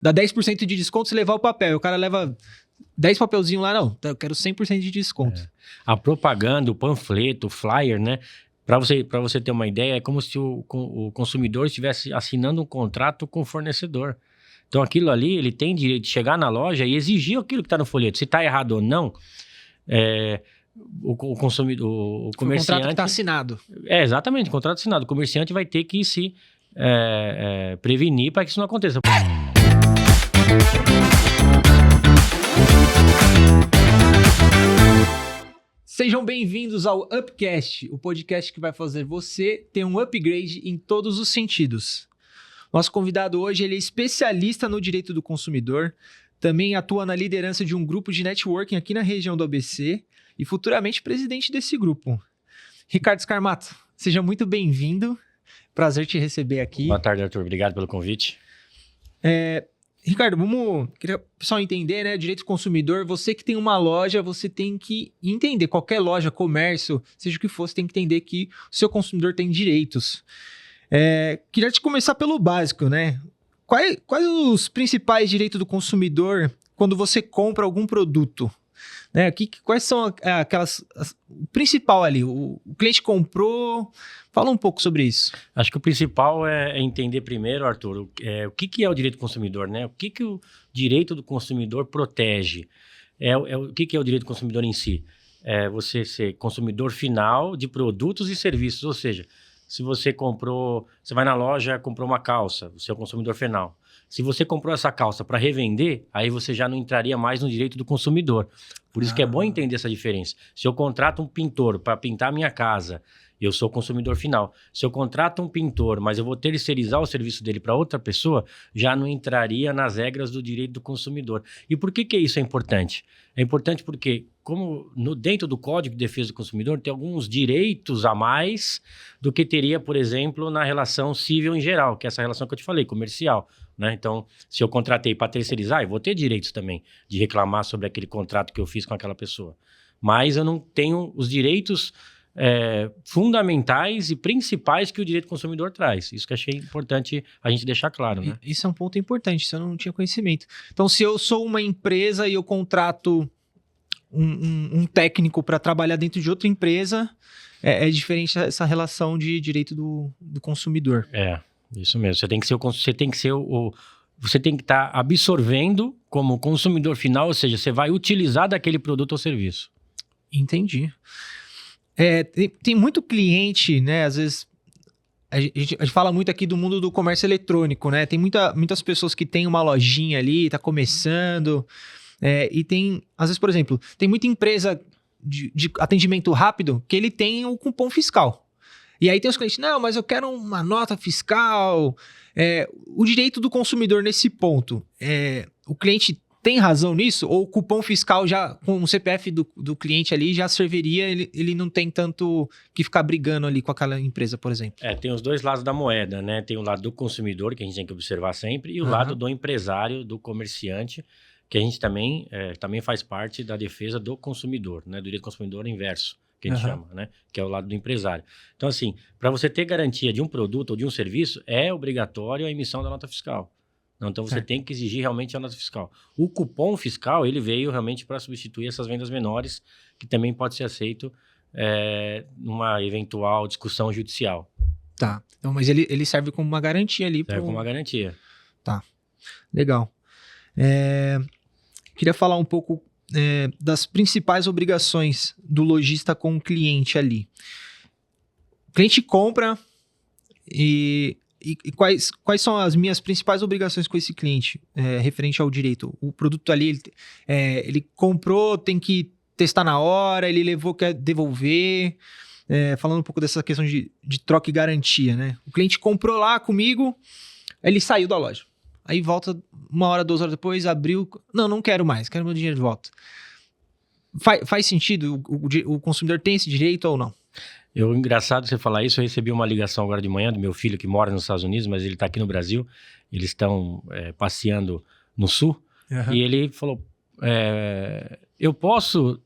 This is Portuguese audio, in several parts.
dá 10% de desconto se levar o papel. O cara leva 10 papelzinhos lá, não, eu quero 100% de desconto. A propaganda, o panfleto, o flyer, né? Para você ter uma ideia, é como se o consumidor estivesse assinando um contrato com o fornecedor. Então, aquilo ali, ele tem direito de chegar na loja e exigir aquilo que está no folheto. Se está errado ou não, o consumidor, o comerciante... O contrato que está assinado. Exatamente, o contrato assinado. O comerciante vai ter que se prevenir para que isso não aconteça. Sejam bem-vindos ao Upcast, o podcast que vai fazer você ter um upgrade em todos os sentidos. Nosso convidado hoje ele é especialista no direito do consumidor, também atua na liderança de um grupo de networking aqui na região do ABC e futuramente presidente desse grupo. Ricardo Scarmato, seja muito bem-vindo, prazer te receber aqui. Boa tarde, Arthur, obrigado pelo convite. Ricardo, queria o pessoal entender, né? Direito do consumidor, você que tem uma loja, você tem que entender, qualquer loja, comércio, seja o que for, você tem que entender que o seu consumidor tem direitos. Queria te começar pelo básico, né? Quais os principais direitos do consumidor quando você compra algum produto? Né? Quais são o principal ali? O cliente comprou... Fala um pouco sobre isso. Acho que o principal é entender primeiro, Arthur, o que é o direito do consumidor, né? O que o direito do consumidor protege? O que é o direito do consumidor em si? É você ser consumidor final de produtos e serviços, ou seja, se você vai na loja, comprou uma calça, você é o consumidor final. Se você comprou essa calça para revender, aí você já não entraria mais no direito do consumidor. Por isso que é bom entender essa diferença. Se eu contrato um pintor para pintar a minha casa, eu sou consumidor final. Se eu contrato um pintor, mas eu vou terceirizar o serviço dele para outra pessoa, já não entraria nas regras do direito do consumidor. E por que isso é importante? É importante porque, como dentro do Código de Defesa do Consumidor, tem alguns direitos a mais do que teria, por exemplo, na relação civil em geral, que é essa relação que eu te falei, comercial. Né? Então, se eu contratei para terceirizar, eu vou ter direitos também de reclamar sobre aquele contrato que eu fiz com aquela pessoa. Mas eu não tenho os direitos fundamentais e principais que o direito do consumidor traz. Isso que eu achei importante a gente deixar claro, né? Isso é um ponto importante, isso eu não tinha conhecimento. Então, se eu sou uma empresa e eu contrato um técnico para trabalhar dentro de outra empresa, é diferente essa relação de direito do consumidor. Isso mesmo. Você tem que estar absorvendo como consumidor final, ou seja, você vai utilizar daquele produto ou serviço. Entendi. Tem muito cliente, né? Às vezes a gente fala muito aqui do mundo do comércio eletrônico, né? Tem muitas pessoas que têm uma lojinha ali, tá começando, e tem, às vezes, por exemplo, tem muita empresa de atendimento rápido que ele tem o cupom fiscal. E aí tem os clientes, não, mas eu quero uma nota fiscal. O direito do consumidor nesse ponto, o cliente tem razão nisso? Ou o cupom fiscal já, com o CPF do cliente ali, já serviria, ele não tem tanto que ficar brigando ali com aquela empresa, por exemplo? Tem os dois lados da moeda, né? Tem o lado do consumidor, que a gente tem que observar sempre, e o lado do empresário, do comerciante, que a gente também faz parte da defesa do consumidor, né? Do direito do consumidor inverso, que a gente chama, né? Que é o lado do empresário. Então, assim, para você ter garantia de um produto ou de um serviço, é obrigatório a emissão da nota fiscal. Então, você tem que exigir realmente a nota fiscal. O cupom fiscal, ele veio realmente para substituir essas vendas menores, que também pode ser aceito numa eventual discussão judicial. Tá. Então, mas ele serve como uma garantia ali. Serve como uma garantia. Tá. Legal. Queria falar um pouco das principais obrigações do lojista com o cliente ali. O cliente compra e quais são as minhas principais obrigações com esse cliente referente ao direito? O produto ali, ele comprou, tem que testar na hora, ele levou, quer devolver. Falando um pouco dessa questão de troca e garantia, né? O cliente comprou lá comigo, ele saiu da loja. Aí volta 1 hora, 2 horas depois, abriu... Não quero mais, quero meu dinheiro de volta. Faz sentido? O consumidor tem esse direito ou não? Engraçado você falar isso, eu recebi uma ligação agora de manhã do meu filho que mora nos Estados Unidos, mas ele está aqui no Brasil, eles estão passeando no sul, e ele falou, eu posso,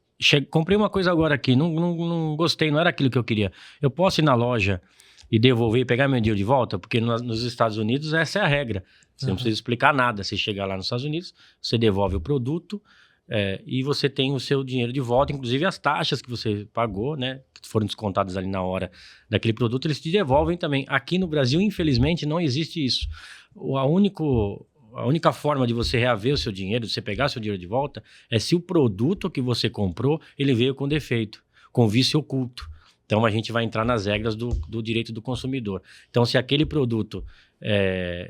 comprei uma coisa agora aqui, não gostei, não era aquilo que eu queria, eu posso ir na loja e devolver e pegar meu dinheiro de volta? Porque nos Estados Unidos essa é a regra, Você não precisa explicar nada. Você chega lá nos Estados Unidos, você devolve o produto e você tem o seu dinheiro de volta, inclusive as taxas que você pagou, né, que foram descontadas ali na hora daquele produto, eles te devolvem também. Aqui no Brasil, infelizmente, não existe isso. A única forma de você reaver o seu dinheiro, de você pegar seu dinheiro de volta, é se o produto que você comprou, ele veio com defeito, com vício oculto. Então, a gente vai entrar nas regras do direito do consumidor. Então, se aquele produto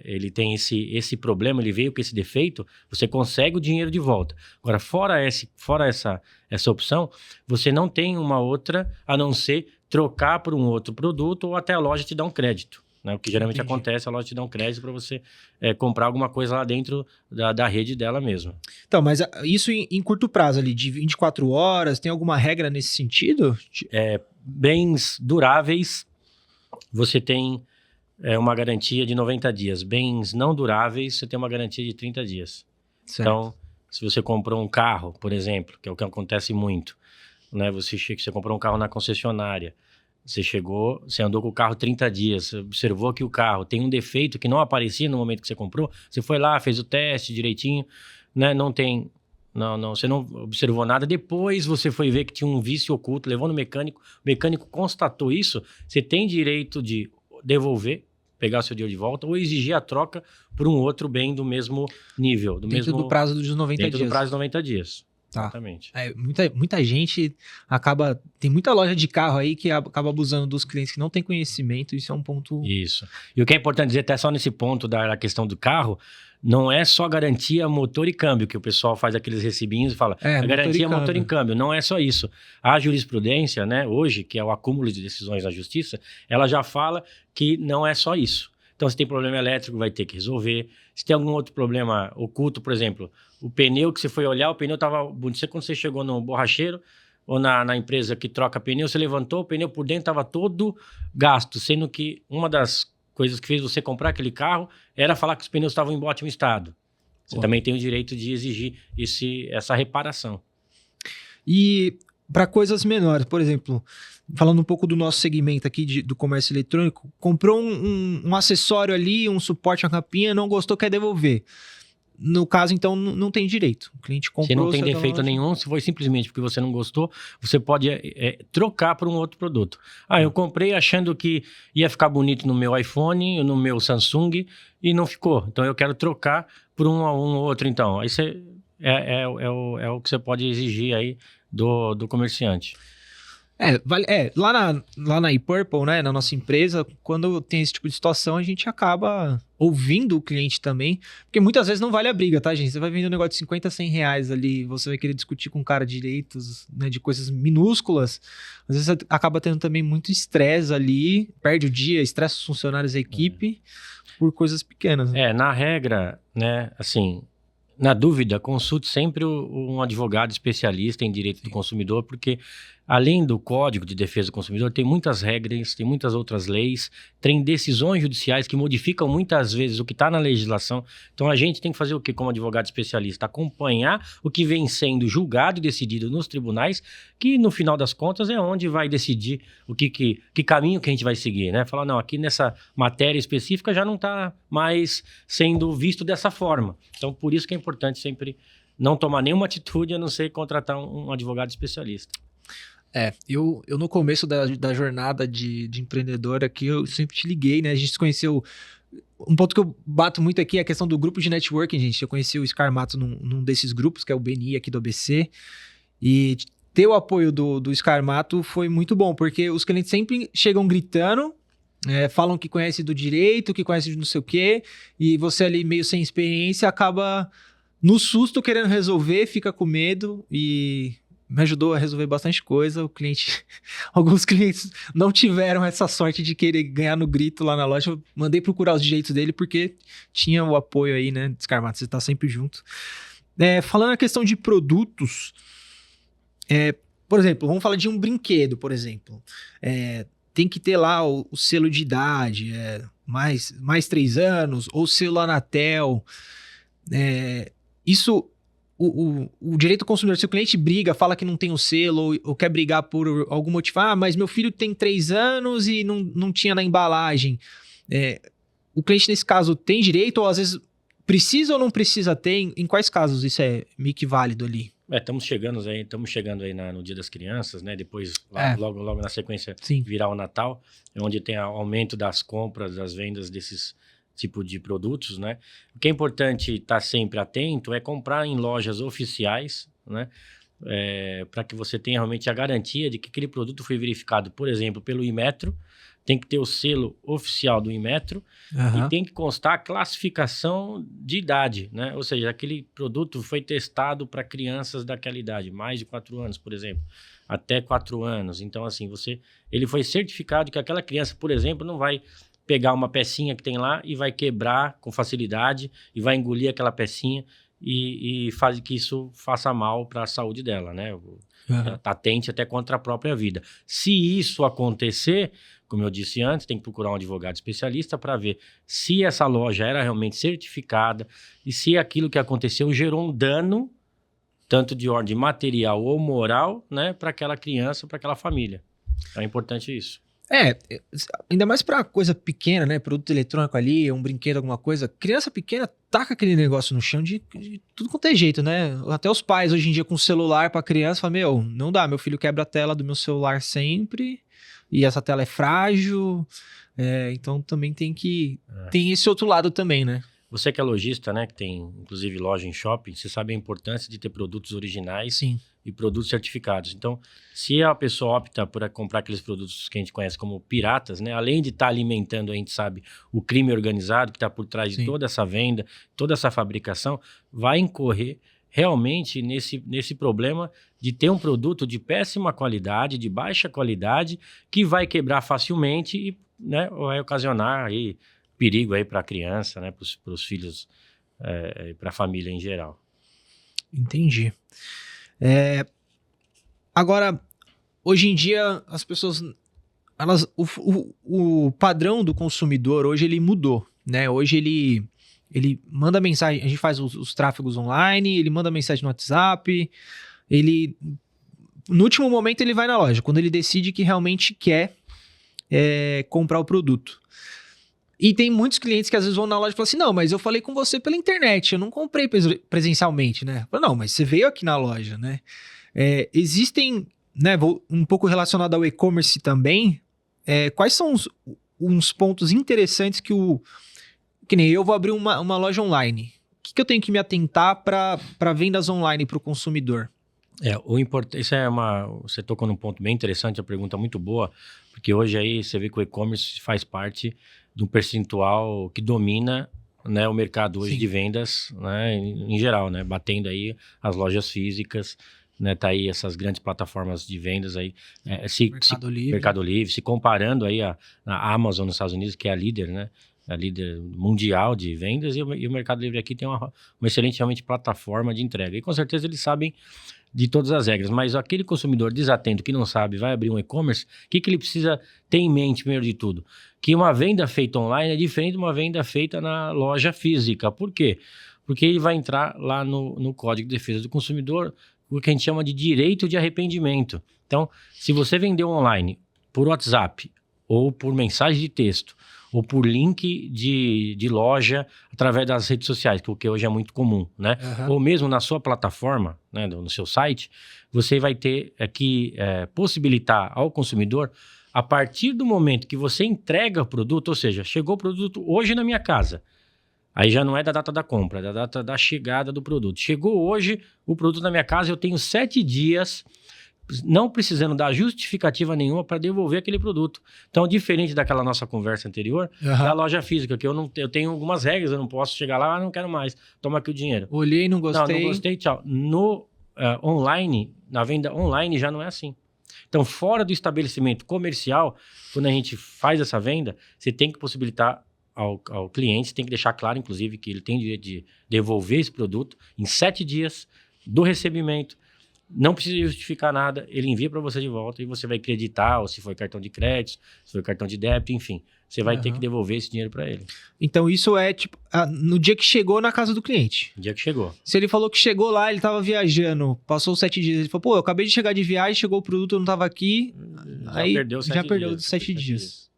ele tem esse problema, ele veio com esse defeito, você consegue o dinheiro de volta. Agora, fora essa opção, você não tem uma outra a não ser trocar por um outro produto ou até a loja te dar um crédito. Né? O que geralmente acontece, a loja te dá um crédito para você comprar alguma coisa lá dentro da rede dela mesmo. Então, mas isso em curto prazo ali, de 24 horas, tem alguma regra nesse sentido? Bens duráveis, você tem uma garantia de 90 dias. Bens não duráveis, você tem uma garantia de 30 dias. Certo. Então, se você comprou um carro, por exemplo, que é o que acontece muito, né? Você comprou um carro na concessionária, você andou com o carro 30 dias, você observou que o carro tem um defeito que não aparecia no momento que você comprou, você foi lá, fez o teste direitinho, né? Você não observou nada. Depois você foi ver que tinha um vício oculto, levou no mecânico, o mecânico constatou isso, você tem direito de devolver, pegar seu dinheiro de volta ou exigir a troca por um outro bem do mesmo nível. Dentro do prazo dos 90 dias. Dentro do prazo de 90 dias. Tá. Exatamente. Muita gente acaba... Tem muita loja de carro aí que acaba abusando dos clientes que não têm conhecimento. Isso é um ponto... Isso. E o que é importante dizer, até só nesse ponto da questão do carro, não é só garantia motor e câmbio, que o pessoal faz aqueles recibinhos e fala, a garantia motor e câmbio. Não é só isso. A jurisprudência, né, hoje, que é o acúmulo de decisões da justiça, ela já fala que não é só isso. Então, se tem problema elétrico, vai ter que resolver. Se tem algum outro problema oculto, por exemplo, o pneu que você foi olhar, o pneu estava bonito. Quando você chegou no borracheiro ou na empresa que troca pneu, você levantou, o pneu por dentro estava todo gasto, sendo que uma das coisas que fez você comprar aquele carro era falar que os pneus estavam em ótimo estado. Você também tem o direito de exigir essa reparação. E para coisas menores, por exemplo, falando um pouco do nosso segmento aqui do comércio eletrônico, comprou um acessório ali, um suporte, uma capinha, não gostou, quer devolver. No caso, então, não tem direito. O cliente comprou... Se não tem defeito nenhum, se foi simplesmente porque você não gostou, você pode trocar por um outro produto. Eu comprei achando que ia ficar bonito no meu iPhone, no meu Samsung, e não ficou. Então, eu quero trocar por um outro, então. Aí é o que você pode exigir aí do comerciante. Lá na ePurple, né, na nossa empresa, quando tem esse tipo de situação, a gente acaba ouvindo o cliente também, porque muitas vezes não vale a briga, tá, gente? Você vai vender um negócio de 50, 100 reais ali, você vai querer discutir com o cara direitos, né, de coisas minúsculas, às vezes você acaba tendo também muito estresse ali, perde o dia, estressa os funcionários da equipe por coisas pequenas. Né? Na regra, né, assim... Na dúvida, consulte sempre um advogado especialista em direito do consumidor, porque além do Código de Defesa do Consumidor, tem muitas regras, tem muitas outras leis, tem decisões judiciais que modificam muitas vezes o que está na legislação. Então a gente tem que fazer o quê como advogado especialista? Acompanhar o que vem sendo julgado e decidido nos tribunais, que no final das contas é onde vai decidir o que caminho que a gente vai seguir, né? Falar, não, aqui nessa matéria específica já não está mais sendo visto dessa forma. Então por isso que é importante sempre não tomar nenhuma atitude a não ser contratar um advogado especialista. Eu no começo da jornada de empreendedor aqui, eu sempre te liguei, né? A gente se conheceu... Um ponto que eu bato muito aqui é a questão do grupo de networking, gente. Eu conheci o Scarmato num desses grupos, que é o BNI aqui do ABC. E ter o apoio do Scarmato foi muito bom, porque os clientes sempre chegam gritando, falam que conhece do direito, que conhece de não sei o quê, e você ali meio sem experiência acaba no susto querendo resolver, fica com medo e... Me ajudou a resolver bastante coisa. Alguns clientes não tiveram essa sorte de querer ganhar no grito lá na loja. Eu mandei procurar os direitos dele porque tinha o apoio aí, né? Scarmato, você tá sempre junto. Falando na questão de produtos, por exemplo, vamos falar de um brinquedo, por exemplo. Tem que ter lá o selo de idade, mais 3 anos, ou selo Anatel. Isso... O direito do consumidor, se o cliente briga, fala que não tem o selo ou quer brigar por algum motivo, mas meu filho tem 3 anos e não tinha na embalagem. O cliente, nesse caso, tem direito ou às vezes precisa ou não precisa ter? Em quais casos isso é meio que válido ali? Estamos chegando aí no Dia das Crianças, né? Depois, logo na sequência, Sim. virar o Natal, onde tem aumento das compras, das vendas desses tipos de produtos, né? O que é importante estar sempre atento é comprar em lojas oficiais, né? Para que você tenha realmente a garantia de que aquele produto foi verificado, por exemplo, pelo Inmetro, tem que ter o selo oficial do Inmetro e tem que constar a classificação de idade, né? Ou seja, aquele produto foi testado para crianças daquela idade, mais de 4 anos, por exemplo, até 4 anos. Então, assim, ele foi certificado que aquela criança, por exemplo, não vai pegar uma pecinha que tem lá e vai quebrar com facilidade e vai engolir aquela pecinha e faz que isso faça mal para a saúde dela, né? Atente até contra a própria vida. Se isso acontecer, como eu disse antes, tem que procurar um advogado especialista para ver se essa loja era realmente certificada e se aquilo que aconteceu gerou um dano, tanto de ordem material ou moral, né, para aquela criança, para aquela família. Então é importante isso. Ainda mais pra coisa pequena, né? Produto eletrônico ali, um brinquedo, alguma coisa. Criança pequena taca aquele negócio no chão de tudo quanto é jeito, né? Até os pais hoje em dia com celular pra criança falam, não dá, meu filho quebra a tela do meu celular sempre e essa tela é frágil. Então também tem esse outro lado também, né? Você que é lojista, né, que tem inclusive loja em shopping, você sabe a importância de ter produtos originais. Sim. E produtos certificados. Então, se a pessoa opta por comprar aqueles produtos que a gente conhece como piratas, né? Além de estar alimentando, a gente sabe, o crime organizado que está por trás de toda essa venda, toda essa fabricação, vai incorrer realmente nesse problema de ter um produto de péssima qualidade, de baixa qualidade, que vai quebrar facilmente e, né, vai ocasionar aí perigo aí para a criança, né, para os filhos, para a família em geral. Entendi. Agora, hoje em dia, as pessoas, o padrão do consumidor hoje ele mudou, né? Hoje ele manda mensagem, a gente faz os tráfegos online, ele manda mensagem no WhatsApp, no último momento ele vai na loja, quando ele decide que realmente quer comprar o produto. E tem muitos clientes que às vezes vão na loja e falam assim, não, mas eu falei com você pela internet, eu não comprei presencialmente, né? Não, mas você veio aqui na loja, né? Existem, né, um pouco relacionado ao e-commerce também, quais são uns pontos interessantes que nem eu vou abrir uma loja online. O que eu tenho que me atentar para vendas online para o consumidor? Você tocou num ponto bem interessante, uma pergunta muito boa, porque hoje aí você vê que o e-commerce faz parte de um percentual que domina, né, o mercado hoje de vendas, né, em geral, né, batendo aí as lojas físicas, né, tá aí essas grandes plataformas de vendas aí, Mercado Livre, se comparando aí a Amazon nos Estados Unidos, que é a líder, né, a líder mundial de vendas, e o Mercado Livre aqui tem uma excelente realmente plataforma de entrega, e com certeza eles sabem de todas as regras, mas aquele consumidor desatento que não sabe, vai abrir um e-commerce, o que ele precisa ter em mente, primeiro de tudo? Que uma venda feita online é diferente de uma venda feita na loja física. Por quê? Porque ele vai entrar lá no Código de Defesa do Consumidor, o que a gente chama de direito de arrependimento. Então, se você vendeu online por WhatsApp, ou por mensagem de texto, ou por link de loja através das redes sociais, que hoje é muito comum, né? Ou mesmo na sua plataforma, né, no seu site, você vai ter que possibilitar ao consumidor, a partir do momento que você entrega o produto, ou seja, chegou o produto hoje na minha casa, aí já não é da data da compra, é da data da chegada do produto. Chegou hoje o produto na minha casa, eu tenho 7 dias... não precisando dar justificativa nenhuma para devolver aquele produto. Então, diferente daquela nossa conversa anterior, da loja física, que eu tenho algumas regras, eu não posso chegar lá, não quero mais, toma aqui o dinheiro. Olhei, não gostei. Não gostei, tchau. No online, na venda online, já não é assim. Então, fora do estabelecimento comercial, quando a gente faz essa venda, você tem que possibilitar ao cliente, você tem que deixar claro, inclusive, que ele tem direito de devolver esse produto em 7 dias do recebimento. Não precisa justificar nada, ele envia para você de volta e você vai acreditar, ou se foi cartão de crédito, se foi cartão de débito, enfim. Você vai ter que devolver esse dinheiro para ele. Então isso é tipo no dia que chegou na casa do cliente. No dia que chegou. Se ele falou que chegou lá, ele tava viajando, passou 7 dias, ele falou, pô, eu acabei de chegar de viagem, chegou o produto, eu não tava aqui, aí já perdeu os 7 dias.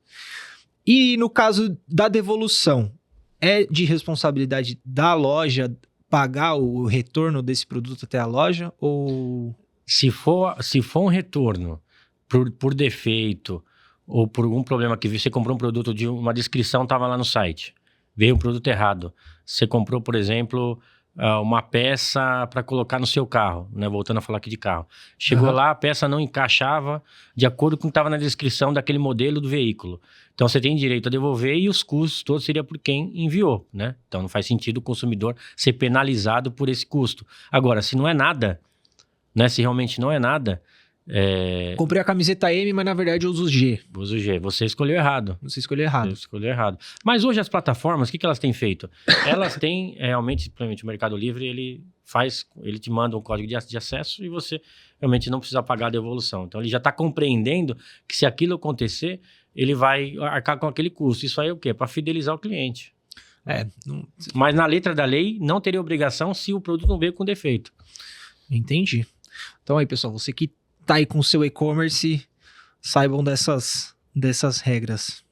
E no caso da devolução, é de responsabilidade da loja pagar o retorno desse produto até a loja? Ou... Se for um retorno por defeito ou por algum problema que você comprou um produto de uma descrição, estava lá no site, veio um produto errado. Você comprou, por exemplo, uma peça para colocar no seu carro, né? Voltando a falar aqui de carro. Chegou lá, a peça não encaixava de acordo com o que estava na descrição daquele modelo do veículo. Então, você tem direito a devolver e os custos todos seriam por quem enviou, né? Então, não faz sentido o consumidor ser penalizado por esse custo. Agora, se não é nada, né? Se realmente não é nada... Comprei a camiseta M, mas na verdade eu uso G. Uso G. Você escolheu errado. Você escolheu errado. Você escolheu errado. Mas hoje as plataformas, o que elas têm feito? Elas têm, realmente, principalmente o Mercado Livre, ele te manda um código de acesso e você realmente não precisa pagar a devolução. Então, ele já está compreendendo que se aquilo acontecer, ele vai arcar com aquele custo. Isso aí é o quê? Para fidelizar o cliente. Mas na letra da lei, não teria obrigação se o produto não veio com defeito. Entendi. Então aí, pessoal, você que tá aí com o seu e-commerce, saibam dessas regras.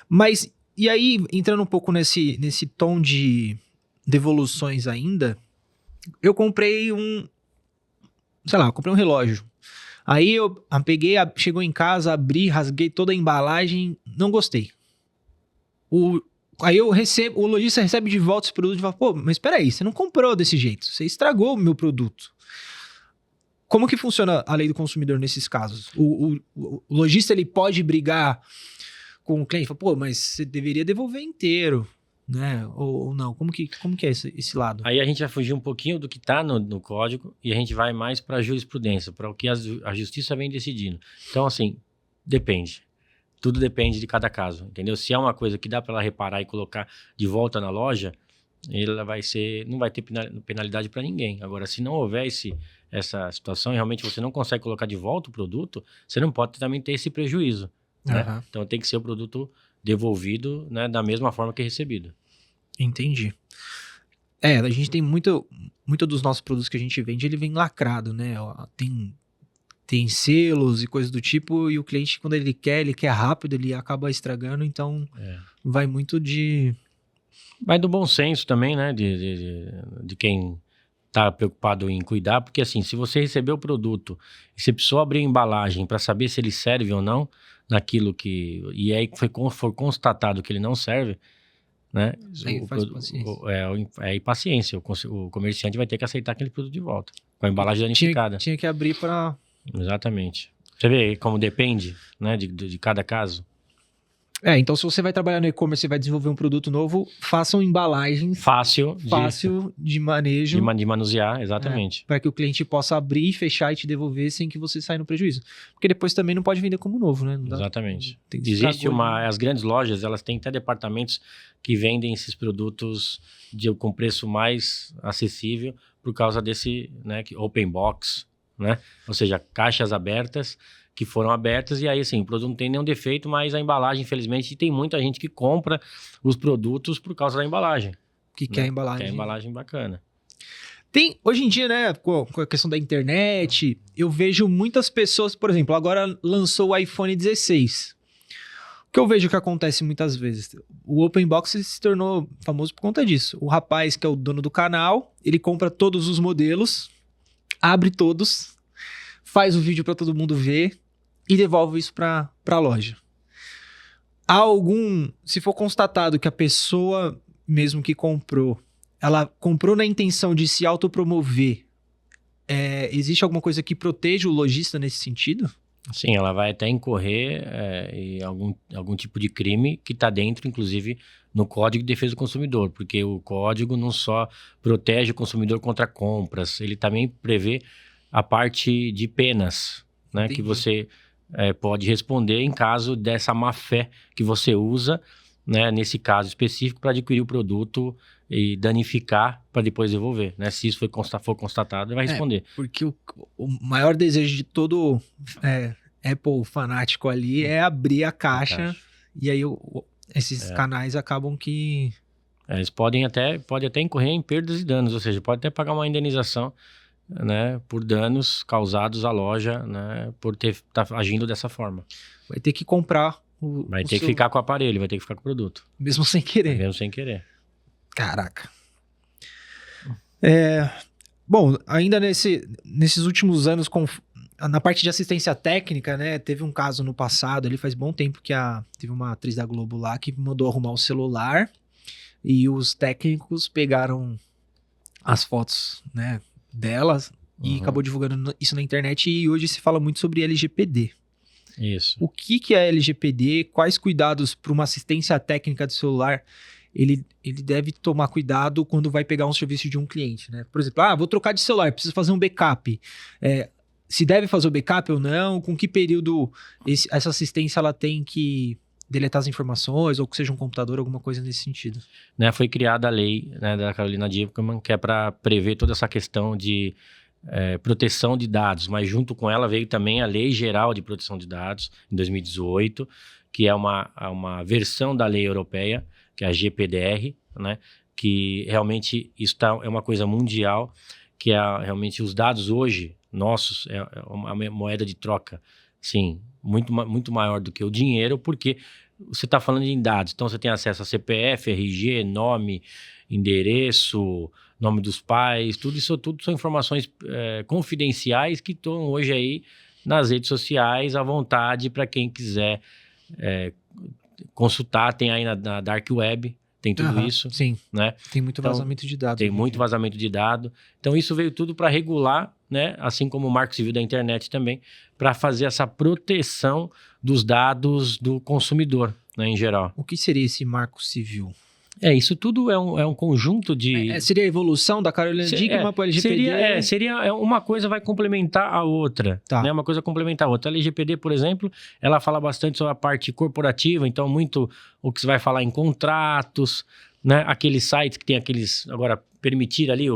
Mas, e aí, entrando um pouco nesse tom de devoluções ainda, eu comprei um relógio. Aí eu peguei, chegou em casa, abri, rasguei toda a embalagem, não gostei. Aí o lojista recebe de volta esse produto e fala, pô, mas espera aí, você não comprou desse jeito, você estragou o meu produto. Como que funciona a lei do consumidor nesses casos? O lojista, ele pode brigar com o cliente, fala, pô, mas você deveria devolver inteiro, né? Ou não? Como que é esse lado? Aí a gente vai fugir um pouquinho do que está no código e a gente vai mais para a jurisprudência, para o que a justiça vem decidindo. Então, assim, depende. Tudo depende de cada caso, entendeu? Se é uma coisa que dá para ela reparar e colocar de volta na loja, ela não vai ter penalidade para ninguém. Agora, se não houver essa situação e realmente você não consegue colocar de volta o produto, você não pode também ter esse prejuízo. Né? Então tem que ser o produto devolvido, né, da mesma forma que recebido. Entendi. A gente tem muito dos nossos produtos que a gente vende, ele vem lacrado, né? Tem selos e coisas do tipo, e o cliente, quando ele quer rápido, ele acaba estragando, então vai muito de... Vai do bom senso também, né, de quem tá preocupado em cuidar, porque assim, se você recebeu o produto e você precisou abrir a embalagem para saber se ele serve ou não naquilo que... E aí for constatado que ele não serve, né? Impaciência. O comerciante vai ter que aceitar aquele produto de volta, com a embalagem danificada. Tinha que abrir para... Exatamente. Você vê como depende, né, de cada caso. Então se você vai trabalhar no e-commerce e vai desenvolver um produto novo, façam embalagens fácil de manejo. De manusear, exatamente. Para que o cliente possa abrir, fechar e te devolver sem que você saia no prejuízo. Porque depois também não pode vender como novo, né? Exatamente. As grandes lojas, elas têm até departamentos que vendem esses produtos com preço mais acessível por causa desse, né, open box, né? Ou seja, caixas abertas que foram abertas, e aí assim, o produto não tem nenhum defeito, mas a embalagem, infelizmente, tem muita gente que compra os produtos por causa da embalagem. Que quer a embalagem. Quer a embalagem bacana. Hoje em dia, né, com a questão da internet, eu vejo muitas pessoas, por exemplo, agora lançou o iPhone 16. O que eu vejo que acontece muitas vezes, o Open Box se tornou famoso por conta disso. O rapaz, que é o dono do canal, ele compra todos os modelos, abre todos, faz o vídeo para todo mundo ver e devolve isso para a loja. Se for constatado que a pessoa mesmo que comprou, ela comprou na intenção de se autopromover, existe alguma coisa que proteja o lojista nesse sentido? Sim, ela vai até incorrer em algum tipo de crime que está dentro, inclusive, no Código de Defesa do Consumidor, porque o código não só protege o consumidor contra compras, ele também prevê a parte de penas, né, que você pode responder em caso dessa má-fé que você usa, né, nesse caso específico, para adquirir o produto e danificar para depois devolver. Né? Se isso for constatado, ele vai responder. Porque o maior desejo de todo Apple fanático ali é abrir a caixa. E aí esses canais acabam que... Eles podem até incorrer em perdas e danos, ou seja, pode até pagar uma indenização, né, por danos causados à loja, né, por estar agindo dessa forma. Vai ter que comprar Vai ter que ficar com o aparelho, vai ter que ficar com o produto. Mesmo sem querer. Mesmo sem querer. Caraca. Bom, ainda nesses últimos anos, na parte de assistência técnica, né? Teve um caso no passado, ali faz bom tempo que teve uma atriz da Globo lá que mandou arrumar o celular e os técnicos pegaram as fotos, né, delas e acabou divulgando isso na internet, e hoje se fala muito sobre LGPD. Isso. O que é LGPD? Quais cuidados para uma assistência técnica de celular ele deve tomar cuidado quando vai pegar um serviço de um cliente, né? Por exemplo, vou trocar de celular, preciso fazer um backup. Se deve fazer o backup ou não? Com que período essa assistência ela tem que deletar as informações, ou que seja um computador, alguma coisa nesse sentido? Né, foi criada a lei, né, da Carolina Dickmann, que é para prever toda essa questão de proteção de dados, mas junto com ela veio também a Lei Geral de Proteção de Dados, em 2018, que é uma versão da lei europeia, que é a GPDR, né, que realmente isso é uma coisa mundial, que realmente os dados hoje, nossos, é uma moeda de troca, sim, muito maior do que o dinheiro, porque você está falando de dados, então você tem acesso a CPF, RG, nome, endereço, nome dos pais, tudo são informações confidenciais que estão hoje aí nas redes sociais à vontade para quem quiser consultar. Tem aí na Dark Web, tem tudo isso. Sim, né? Tem muito vazamento de dados. Tem muito vazamento de dados. Então isso veio tudo para regular, né? Assim como o Marco Civil da internet também, para fazer essa proteção dos dados do consumidor, né, em geral. O que seria esse Marco Civil? Isso tudo é um conjunto de... seria a evolução da Carolina Dickmann para o LGPD? Seria uma coisa vai complementar a outra. Tá. Né? Uma coisa complementar a outra. A LGPD, por exemplo, ela fala bastante sobre a parte corporativa, então muito o que você vai falar em contratos, né? Aqueles sites que tem aqueles... Agora, permitir ali,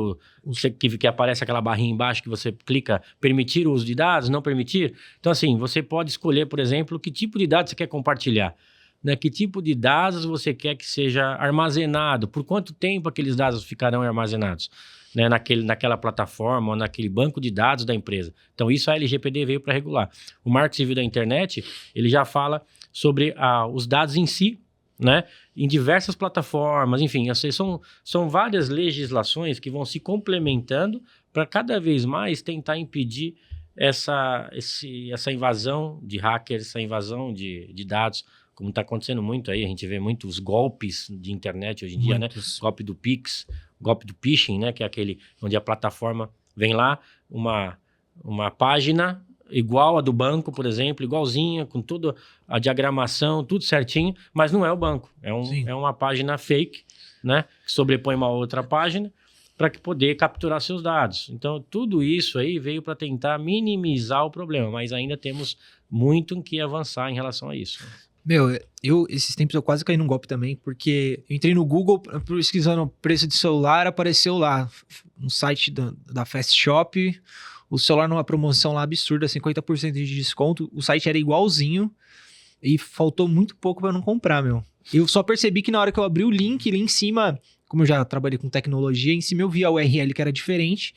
que aparece aquela barrinha embaixo que você clica, permitir o uso de dados, não permitir. Então, assim, você pode escolher, por exemplo, que tipo de dados você quer compartilhar. Né, que tipo de dados você quer que seja armazenado, por quanto tempo aqueles dados ficarão armazenados, né, naquela plataforma ou naquele banco de dados da empresa. Então, isso a LGPD veio para regular. O Marco Civil da internet, ele já fala sobre os dados em si, né, em diversas plataformas, enfim, são várias legislações que vão se complementando para cada vez mais tentar impedir essa invasão de hackers, essa invasão de dados, como está acontecendo muito aí, a gente vê muitos golpes de internet hoje em dia, né? Golpe do Pix, golpe do phishing, né? Que é aquele onde a plataforma vem lá, uma página igual a do banco, por exemplo, igualzinha, com toda a diagramação, tudo certinho, mas não é o banco, é uma página fake, né? Que sobrepõe uma outra página para poder capturar seus dados. Então, tudo isso aí veio para tentar minimizar o problema, mas ainda temos muito em que avançar em relação a isso. Esses tempos eu quase caí num golpe também, porque eu entrei no Google pesquisando preço de celular, apareceu lá um site da Fast Shop, o celular numa promoção lá absurda, 50% de desconto, o site era igualzinho e faltou muito pouco para não comprar, Eu só percebi que na hora que eu abri o link ali em cima, como eu já trabalhei com tecnologia, em cima eu vi a URL que era diferente,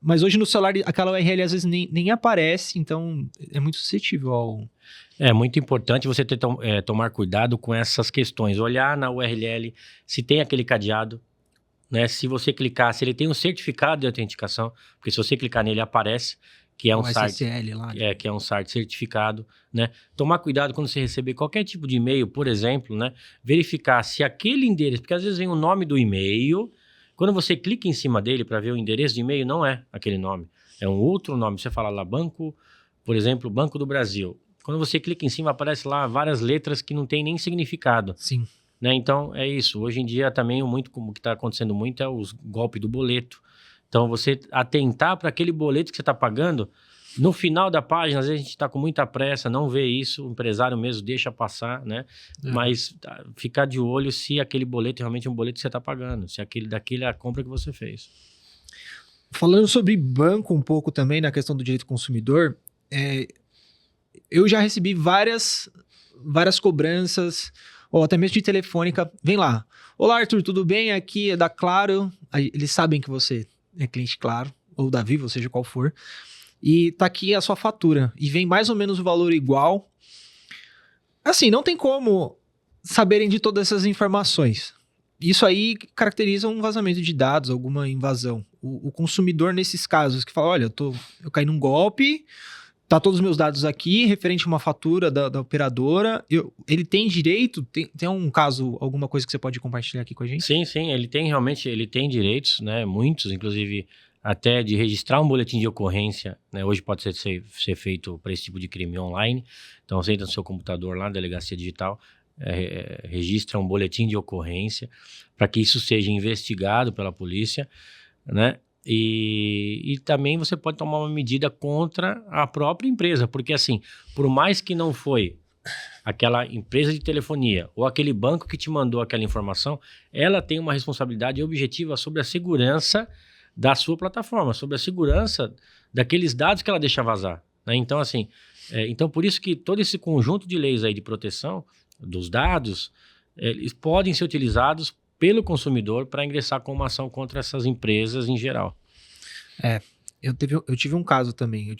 mas hoje no celular aquela URL às vezes nem aparece, então é muito suscetível ao... É muito importante você tomar cuidado com essas questões. Olhar na URL se tem aquele cadeado, né? Se você clicar, se ele tem um certificado de autenticação, porque se você clicar nele aparece que é um site SSL lá, que é um site certificado, né? Tomar cuidado quando você receber qualquer tipo de e-mail, por exemplo, né? Verificar se aquele endereço, porque às vezes vem o nome do e-mail, quando você clica em cima dele para ver o endereço de e-mail, não é aquele nome, é um outro nome. Você fala lá banco, por exemplo, Banco do Brasil. Quando você clica em cima, aparece lá várias letras que não tem nem significado. Sim. Né? Então, é isso. Hoje em dia, também, como que está acontecendo muito é os golpes do boleto. Então, você atentar para aquele boleto que você está pagando, no final da página, às vezes a gente está com muita pressa, não vê isso, o empresário mesmo deixa passar, né? Mas ficar de olho se aquele boleto realmente é um boleto que você está pagando, se daquele é a compra que você fez. Falando sobre banco um pouco também, na questão do direito do consumidor, eu já recebi várias cobranças, ou até mesmo de telefônica. Vem lá. Olá, Arthur, tudo bem? Aqui é da Claro. Eles sabem que você é cliente Claro, ou da Vivo, seja qual for. E tá aqui a sua fatura. E vem mais ou menos o valor igual. Assim, não tem como saberem de todas essas informações. Isso aí caracteriza um vazamento de dados, alguma invasão. O consumidor, nesses casos, que fala, olha, eu caí num golpe, tá todos os meus dados aqui, referente a uma fatura da operadora, ele tem direito, tem um caso, alguma coisa que você pode compartilhar aqui com a gente? Sim, ele tem direitos, né, muitos, inclusive até de registrar um boletim de ocorrência, né, hoje pode ser feito para esse tipo de crime online, então você entra no seu computador lá na Delegacia Digital, registra um boletim de ocorrência para que isso seja investigado pela polícia, né? E também você pode tomar uma medida contra a própria empresa, porque assim, por mais que não foi aquela empresa de telefonia ou aquele banco que te mandou aquela informação, ela tem uma responsabilidade objetiva sobre a segurança da sua plataforma, sobre a segurança daqueles dados que ela deixa vazar, né? Então assim, então por isso que todo esse conjunto de leis aí de proteção dos dados, eles podem ser utilizados pelo consumidor para ingressar com uma ação contra essas empresas em geral. Eu tive um caso também.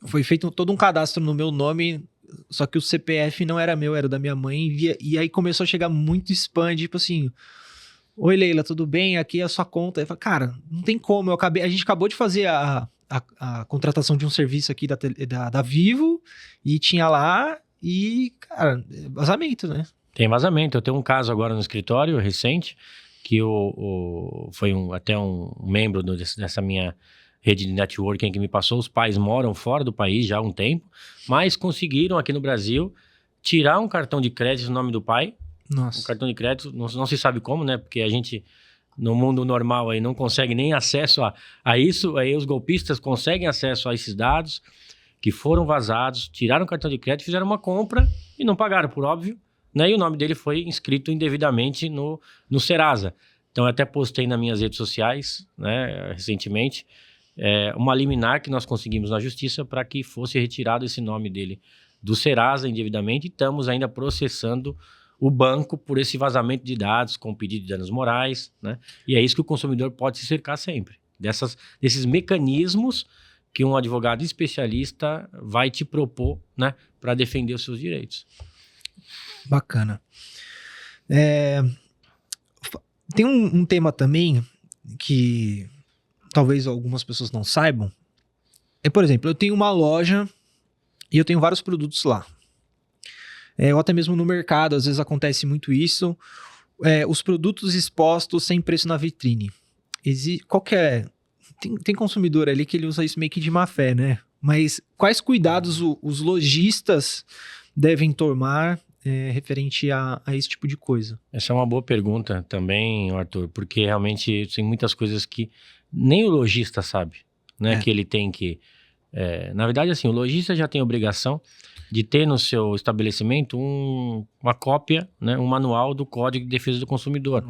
Foi feito todo um cadastro no meu nome, só que o CPF não era meu, era da minha mãe, e aí começou a chegar muito spam, tipo assim, oi Leila, tudo bem? Aqui é a sua conta. Eu falei, cara, não tem como, a gente acabou de fazer a contratação de um serviço aqui da Vivo, e tinha lá, e, cara, vazamento, né? Tem vazamento. Eu tenho um caso agora no escritório recente, que foi até um membro dessa minha rede de networking que me passou. Os pais moram fora do país já há um tempo, mas conseguiram aqui no Brasil tirar um cartão de crédito no nome do pai. Nossa. Um cartão de crédito, não se sabe como, né? Porque a gente, no mundo normal, aí não consegue nem acesso a isso. Aí os golpistas conseguem acesso a esses dados que foram vazados, tiraram o cartão de crédito, fizeram uma compra e não pagaram, por óbvio, né? E o nome dele foi inscrito indevidamente no Serasa. Então, eu até postei nas minhas redes sociais, né, recentemente, uma liminar que nós conseguimos na justiça para que fosse retirado esse nome dele do Serasa indevidamente, e estamos ainda processando o banco por esse vazamento de dados com pedido de danos morais, né? E é isso que o consumidor pode se cercar sempre, desses mecanismos que um advogado especialista vai te propor, né, para defender os seus direitos. Bacana. Tem um tema também que talvez algumas pessoas não saibam. Por exemplo, eu tenho uma loja e eu tenho vários produtos lá. Ou até mesmo no mercado, às vezes acontece muito isso. Os produtos expostos sem preço na vitrine. Tem consumidor ali que ele usa isso meio que de má fé, né? Mas quais cuidados os lojistas devem tomar referente a esse tipo de coisa? Essa é uma boa pergunta também, Arthur, porque realmente tem muitas coisas que nem o lojista sabe, né? Que ele tem que... na verdade, assim, o lojista já tem a obrigação de ter no seu estabelecimento uma cópia, né, um manual do Código de Defesa do Consumidor,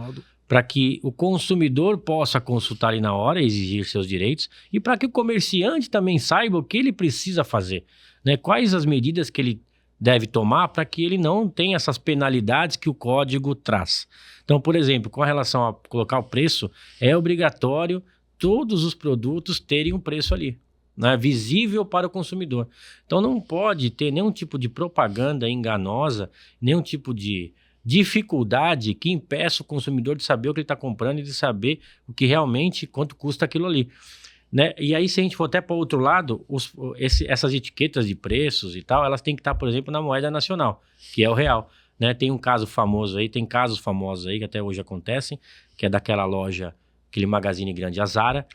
para que o consumidor possa consultar ali na hora e exigir seus direitos, e para que o comerciante também saiba o que ele precisa fazer, né? Quais as medidas que ele deve tomar para que ele não tenha essas penalidades que o código traz. Então, por exemplo, com relação a colocar o preço, é obrigatório todos os produtos terem um preço ali, né, visível para o consumidor. Então não pode ter nenhum tipo de propaganda enganosa, nenhum tipo de dificuldade que impeça o consumidor de saber o que ele está comprando e de saber o que realmente, quanto custa aquilo ali, né? E aí, se a gente for até para o outro lado, essas etiquetas de preços e tal, elas têm que estar, por exemplo, na moeda nacional, que é o real, né? Tem casos famosos aí que até hoje acontecem, que é daquela loja, aquele magazine grande, a Zara,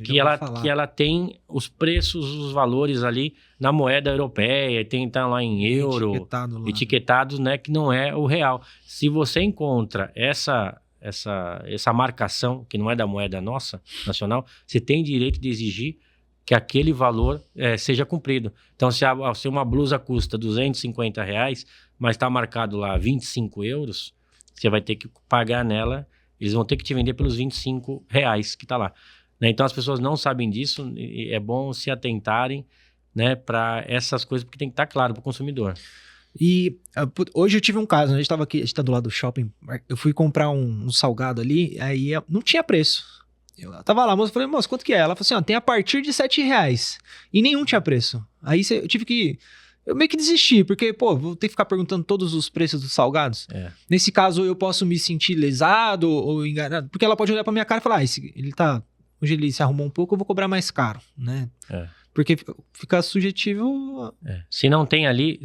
que ela tem os preços, os valores ali na moeda europeia, tem tá lá em euro, etiquetados, né, que não é o real. Se você encontra essa marcação, que não é da moeda nossa, nacional, você tem direito de exigir que aquele valor seja cumprido. Então, se uma blusa custa R$250, mas está marcado lá 25 euros, você vai ter que pagar nela. Eles vão ter que te vender pelos R$25 que está lá, né? Então as pessoas não sabem disso, e é bom se atentarem, né, para essas coisas, porque tem que estar claro para o consumidor. E hoje eu tive um caso, né? A gente está do lado do shopping, eu fui comprar um salgado ali, aí não tinha preço. Eu tava lá, eu falei, moça, quanto que é? Ela falou assim, tem a partir de R$7, e nenhum tinha preço. Aí eu tive que eu meio que desisti, porque, pô, vou ter que ficar perguntando todos os preços dos salgados. Nesse caso, eu posso me sentir lesado ou enganado, porque ela pode olhar pra minha cara e falar, hoje ele se arrumou um pouco, eu vou cobrar mais caro, né? Porque fica subjetivo... Se não tem ali,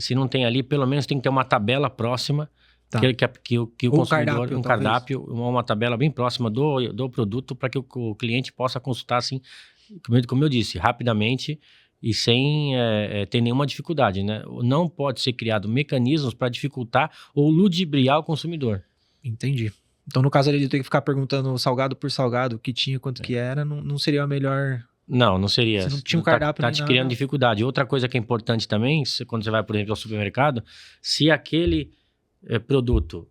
pelo menos tem que ter uma tabela próxima, que o consumidor, um cardápio, uma tabela bem próxima do produto, para que o cliente possa consultar, assim, como eu disse, rapidamente, e sem ter nenhuma dificuldade, né? Não pode ser criado mecanismos para dificultar ou ludibriar o consumidor. Entendi. Então, no caso ali de ter que ficar perguntando salgado por salgado, o que tinha, quanto que era, não seria a melhor... Não seria. Você não tinha um cardápio tá te criando dificuldade. Outra coisa que é importante também, quando você vai, por exemplo, ao supermercado, se aquele produto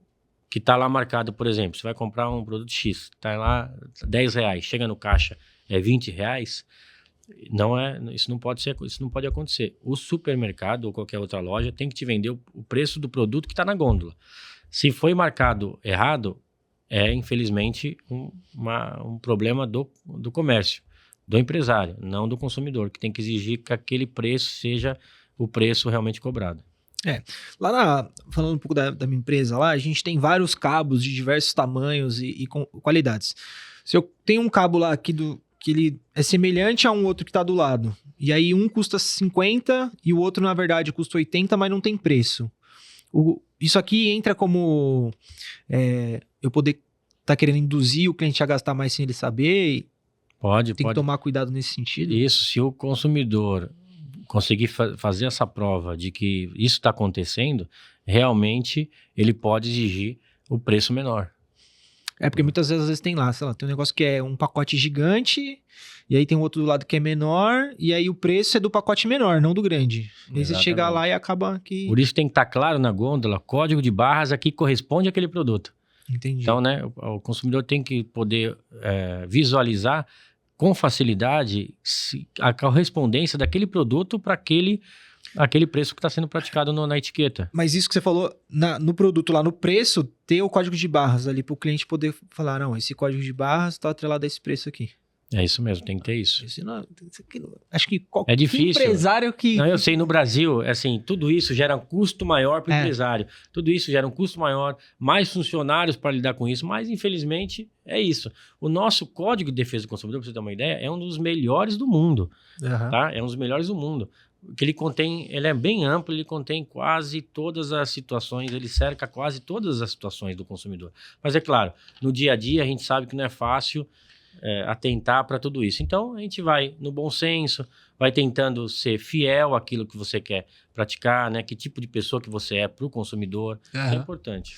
que está lá marcado, por exemplo, você vai comprar um produto X, está lá R$10, chega no caixa, é R$20, isso não pode acontecer. O supermercado ou qualquer outra loja tem que te vender o preço do produto que está na gôndola. Se foi marcado errado, infelizmente um problema do comércio, do empresário, não do consumidor, que tem que exigir que aquele preço seja o preço realmente cobrado. Falando um pouco da minha empresa lá, a gente tem vários cabos de diversos tamanhos e qualidades. Se eu tenho um cabo lá que ele é semelhante a um outro que está do lado, e aí um custa 50 e o outro, na verdade, custa 80, mas não tem preço. Isso aqui entra como eu poder estar querendo induzir o cliente a gastar mais sem ele saber. Pode. Que tomar cuidado nesse sentido. Isso, se o consumidor conseguir fazer essa prova de que isso está acontecendo, realmente ele pode exigir o preço menor. Porque muitas vezes tem lá, sei lá, tem um negócio que é um pacote gigante, e aí tem um outro do lado que é menor, e aí o preço é do pacote menor, não do grande. Aí você chega lá e acaba que... Por isso tem que estar claro na gôndola, código de barras aqui corresponde àquele produto. Entendi. Então, né, o consumidor tem que poder visualizar com facilidade a correspondência daquele produto para aquele preço que está sendo praticado na etiqueta. Mas isso que você falou, no produto lá, no preço, ter o código de barras ali para o cliente poder falar, não, esse código de barras está atrelado a esse preço aqui. É isso mesmo, tem que ter isso. Acho que qualquer difícil. Empresário que... Não, eu sei, no Brasil, assim, tudo isso gera um custo maior para o empresário. Tudo isso gera um custo maior, mais funcionários para lidar com isso, mas infelizmente é isso. O nosso Código de Defesa do Consumidor, para você ter uma ideia, é um dos melhores do mundo. Tá? É um dos melhores do mundo. Que ele é bem amplo, ele contém quase todas as situações, ele cerca quase todas as situações do consumidor. Mas é claro, no dia a dia a gente sabe que não é fácil atentar para tudo isso. Então, a gente vai no bom senso, vai tentando ser fiel àquilo que você quer praticar, né? Que tipo de pessoa que você é para o consumidor. É importante.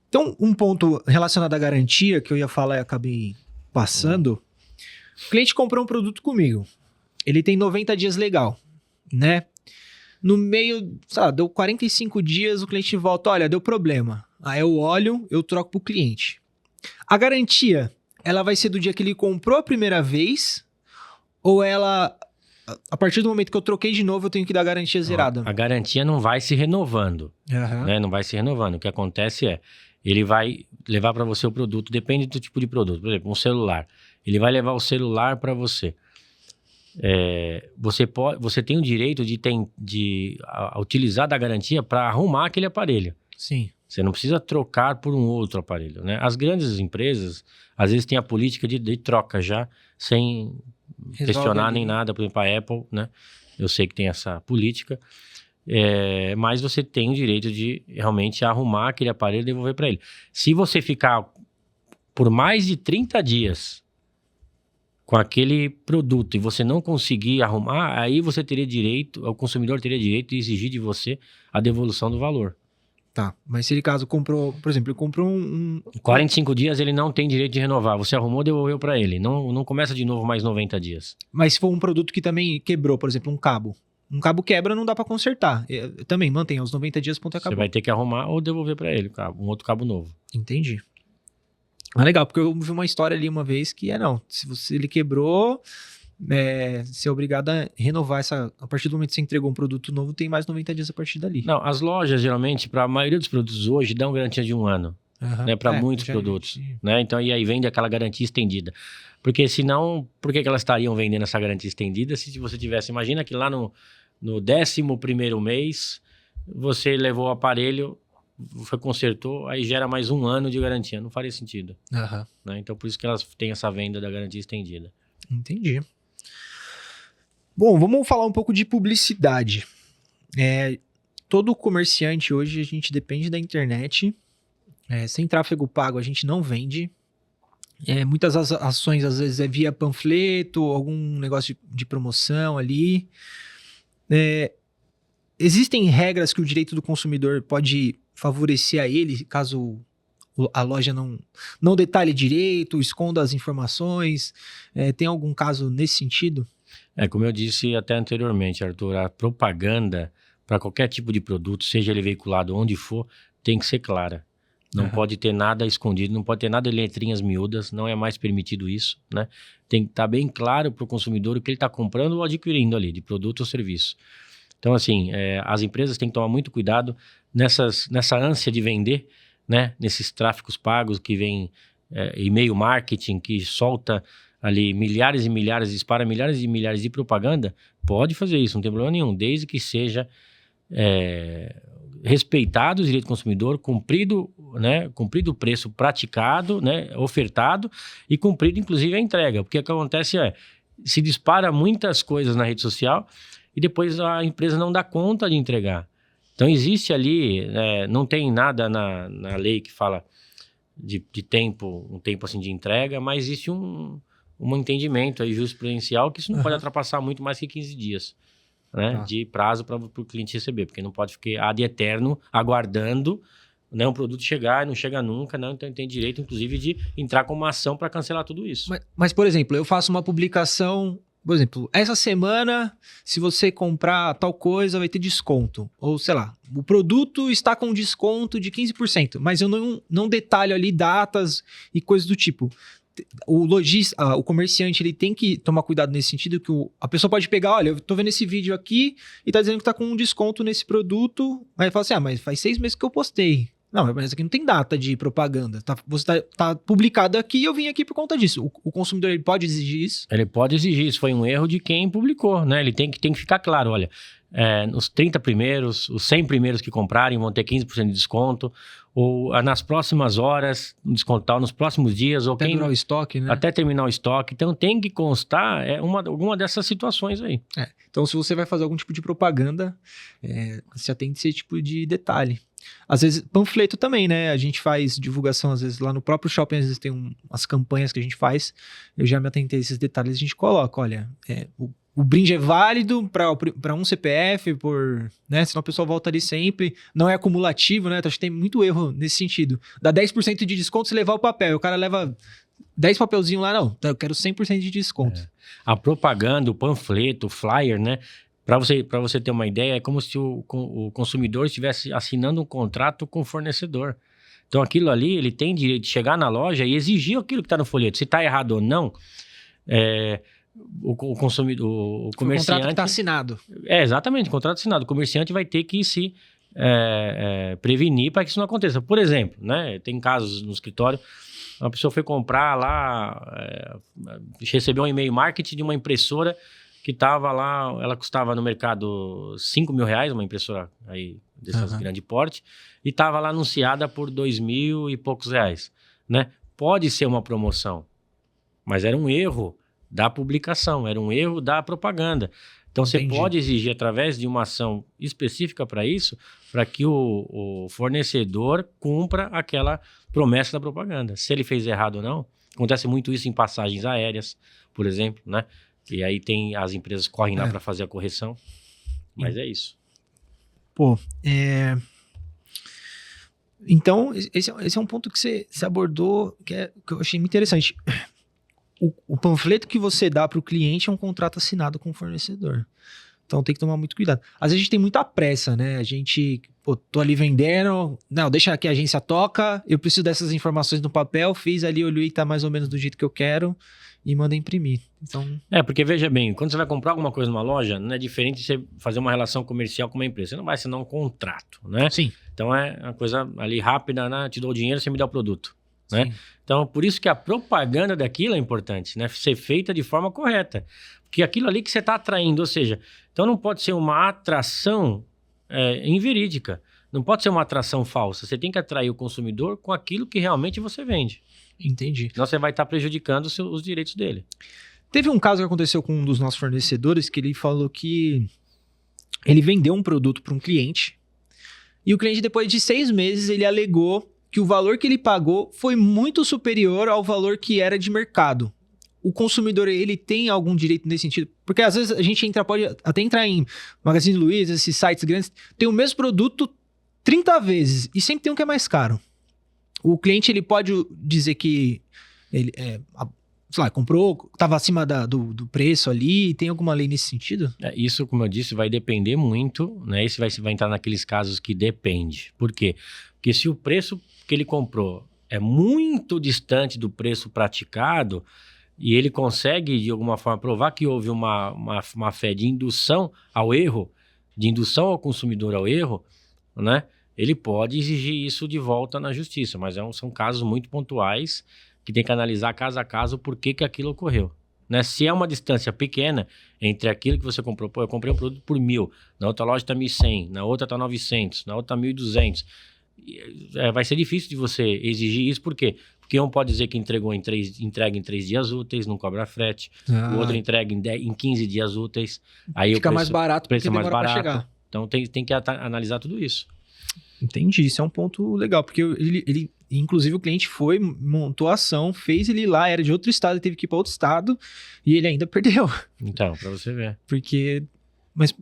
Então, um ponto relacionado à garantia que eu ia falar e acabei passando. O cliente comprou um produto comigo. Ele tem 90 dias legal, né? No meio, sei lá, deu 45 dias, o cliente volta, olha, deu problema. Aí eu olho, eu troco pro cliente. A garantia... ela vai ser do dia que ele comprou a primeira vez, ou ela, a partir do momento que eu troquei de novo, eu tenho que dar garantia zerada? A garantia não vai se renovando, né? Não vai se renovando. O que acontece ele vai levar para você o produto, depende do tipo de produto. Por exemplo, um celular. Ele vai levar o celular para você. Você tem o direito de utilizar da garantia para arrumar aquele aparelho. Sim. Você não precisa trocar por um outro aparelho, né? As grandes empresas, às vezes, têm a política de troca já, sem questionar nem nada. Por exemplo, a Apple, né? Eu sei que tem essa política, mas você tem o direito de realmente arrumar aquele aparelho e devolver para ele. Se você ficar por mais de 30 dias com aquele produto e você não conseguir arrumar, aí você teria direito, o consumidor teria direito de exigir de você a devolução do valor. Tá, mas se ele caso comprou, por exemplo, ele comprou 45 dias ele não tem direito de renovar. Você arrumou, devolveu para ele. Não começa de novo mais 90 dias. Mas se for um produto que também quebrou, por exemplo, um cabo. Um cabo quebra, não dá para consertar. Também mantém os 90 dias, ponto e acabou. Você vai ter que arrumar ou devolver para ele um outro cabo novo. Entendi. Legal, porque eu vi uma história ali uma vez que se ele quebrou... ser obrigado a renovar a partir do momento que você entregou um produto novo, tem mais 90 dias a partir dali. Não, as lojas geralmente, para a maioria dos produtos hoje, dão garantia de 1 ano, né, para muitos produtos, né? Então, e aí vende aquela garantia estendida. Porque senão, por que elas estariam vendendo essa garantia estendida se você tivesse, imagina que lá no no 11º mês, você levou o aparelho, consertou, aí gera mais 1 ano de garantia. Não faria sentido. Né? Então, por isso que elas têm essa venda da garantia estendida. Entendi. Bom, vamos falar um pouco de publicidade. Todo comerciante hoje, a gente depende da internet. Sem tráfego pago, a gente não vende. Muitas ações, às vezes, é via panfleto, algum negócio de promoção ali. Existem regras que o direito do consumidor pode favorecer a ele, caso a loja não detalhe direito, esconda as informações. Tem algum caso nesse sentido? Como eu disse até anteriormente, Arthur, a propaganda para qualquer tipo de produto, seja ele veiculado onde for, tem que ser clara. Não pode ter nada escondido, não pode ter nada de letrinhas miúdas, não é mais permitido isso, né? Tem que estar bem claro para o consumidor o que ele está comprando ou adquirindo ali, de produto ou serviço. Então, assim, as empresas têm que tomar muito cuidado nessa ânsia de vender, né? Nesses tráficos pagos que vem e-mail marketing, que solta ali milhares e milhares, dispara milhares e milhares de propaganda. Pode fazer isso, não tem problema nenhum, desde que seja respeitado o direito do consumidor, cumprido o preço praticado, né? Ofertado e cumprido, inclusive, a entrega. Porque o que acontece se dispara muitas coisas na rede social e depois a empresa não dá conta de entregar. Então, existe ali, não tem nada na lei que fala de tempo, um tempo assim de entrega, mas existe um entendimento aí jurisprudencial que isso não pode ultrapassar muito mais que 15 dias, né, de prazo para o cliente receber, porque não pode ficar ad eterno aguardando, né, um produto chegar e não chega nunca, né, então tem direito, inclusive, de entrar com uma ação para cancelar tudo isso. Mas, por exemplo, eu faço uma publicação, por exemplo, essa semana, se você comprar tal coisa, vai ter desconto. Ou, sei lá, o produto está com desconto de 15%, mas eu não detalho ali datas e coisas do tipo. O lojista, o comerciante, ele tem que tomar cuidado nesse sentido, que a pessoa pode pegar, olha, eu tô vendo esse vídeo aqui e tá dizendo que tá com um desconto nesse produto, aí fala assim, mas faz 6 meses que eu postei. Não, mas aqui não tem data de propaganda. Você tá publicado aqui e eu vim aqui por conta disso. O consumidor, ele pode exigir isso? Ele pode exigir isso. Foi um erro de quem publicou, né? Ele tem que ficar claro, olha, os 30 primeiros, os 100 primeiros que comprarem vão ter 15% de desconto, ou nas próximas horas, descontar nos próximos dias, ou até terminar o estoque, né? Até terminar o estoque. Então tem que constar alguma dessas situações aí. Então, se você vai fazer algum tipo de propaganda, você atende esse tipo de detalhe. Às vezes, panfleto também, né? A gente faz divulgação, às vezes, lá no próprio shopping, às vezes tem umas campanhas que a gente faz. Eu já me atentei a esses detalhes, a gente coloca, olha, o brinde é válido para um CPF, né? Senão o pessoal volta ali sempre. Não é acumulativo, né? Então, acho que tem muito erro nesse sentido. Dá 10% de desconto se levar o papel. O cara leva 10 papelzinhos lá, não. Eu quero 100% de desconto. A propaganda, o panfleto, o flyer, né? Para você ter uma ideia, é como se o consumidor estivesse assinando um contrato com o fornecedor. Então, aquilo ali, ele tem direito de chegar na loja e exigir aquilo que está no folheto. Se está errado ou não, o consumidor, o comerciante... O contrato que está assinado. Exatamente, o contrato assinado. O comerciante vai ter que se prevenir para que isso não aconteça. Por exemplo, né, tem casos no escritório, uma pessoa foi comprar lá, recebeu um e-mail marketing de uma impressora que estava lá, ela custava no mercado R$5.000, uma impressora aí dessas grande porte, e estava lá anunciada por R$2.000 e poucos, né? Pode ser uma promoção, mas era um erro da publicação, era um erro da propaganda. Então, você pode exigir, através de uma ação específica para isso, para que o fornecedor cumpra aquela promessa da propaganda. Se ele fez errado ou não, acontece muito isso em passagens aéreas, por exemplo, né? E aí as empresas correm lá para fazer a correção. Mas é isso. Então, esse é um ponto que você abordou, que eu achei muito interessante. O panfleto que você dá para o cliente é um contrato assinado com o fornecedor. Então tem que tomar muito cuidado. Às vezes a gente tem muita pressa, né? A gente, tô ali vendendo, não, deixa que a agência toca, eu preciso dessas informações no papel, fiz ali, olhei, tá mais ou menos do jeito que eu quero e manda imprimir. Então... porque veja bem, quando você vai comprar alguma coisa numa loja, não é diferente de você fazer uma relação comercial com uma empresa. Você não vai assinar um contrato, né? Sim. Então é uma coisa ali rápida, né? Te dou o dinheiro, você me dá o produto. né? Então, por isso que a propaganda daquilo é importante, né? Ser feita de forma correta. Porque aquilo ali que você está atraindo, ou seja, então não pode ser uma atração inverídica. Não pode ser uma atração falsa. Você tem que atrair o consumidor com aquilo que realmente você vende. Entendi. Senão você vai estar prejudicando os direitos dele. Teve um caso que aconteceu com um dos nossos fornecedores que ele falou que ele vendeu um produto para um cliente e o cliente, depois de 6 meses, ele alegou que o valor que ele pagou foi muito superior ao valor que era de mercado. O consumidor, ele tem algum direito nesse sentido? Porque às vezes a gente pode até entrar em Magazine Luiza, esses sites grandes, tem o mesmo produto 30 vezes e sempre tem um que é mais caro. O cliente, ele pode dizer que ele sei lá, comprou, estava acima do preço ali, tem alguma lei nesse sentido? Isso, como eu disse, vai depender muito, né? Esse vai entrar naqueles casos que depende. Por quê? Porque se o preço que ele comprou é muito distante do preço praticado e ele consegue, de alguma forma, provar que houve uma fé de indução ao erro, de indução ao consumidor ao erro, né? Ele pode exigir isso de volta na justiça, mas são casos muito pontuais que tem que analisar caso a caso por que aquilo ocorreu. Né? Se é uma distância pequena entre aquilo que você comprou, eu comprei um produto por 1.000, na outra loja está 1.100, na outra está 900, na outra está 1.200. Vai ser difícil de você exigir isso, por quê? Porque um pode dizer que entrega em 3 dias úteis, não cobra frete, o outro entrega em 15 dias úteis, aí fica mais barato porque demora mais barato. Chegar. Então tem que analisar tudo isso. Entendi, isso é um ponto legal, porque ele inclusive o cliente montou a ação, fez ele ir lá, era de outro estado, teve que ir para outro estado e ele ainda perdeu. Então, para você ver. Mas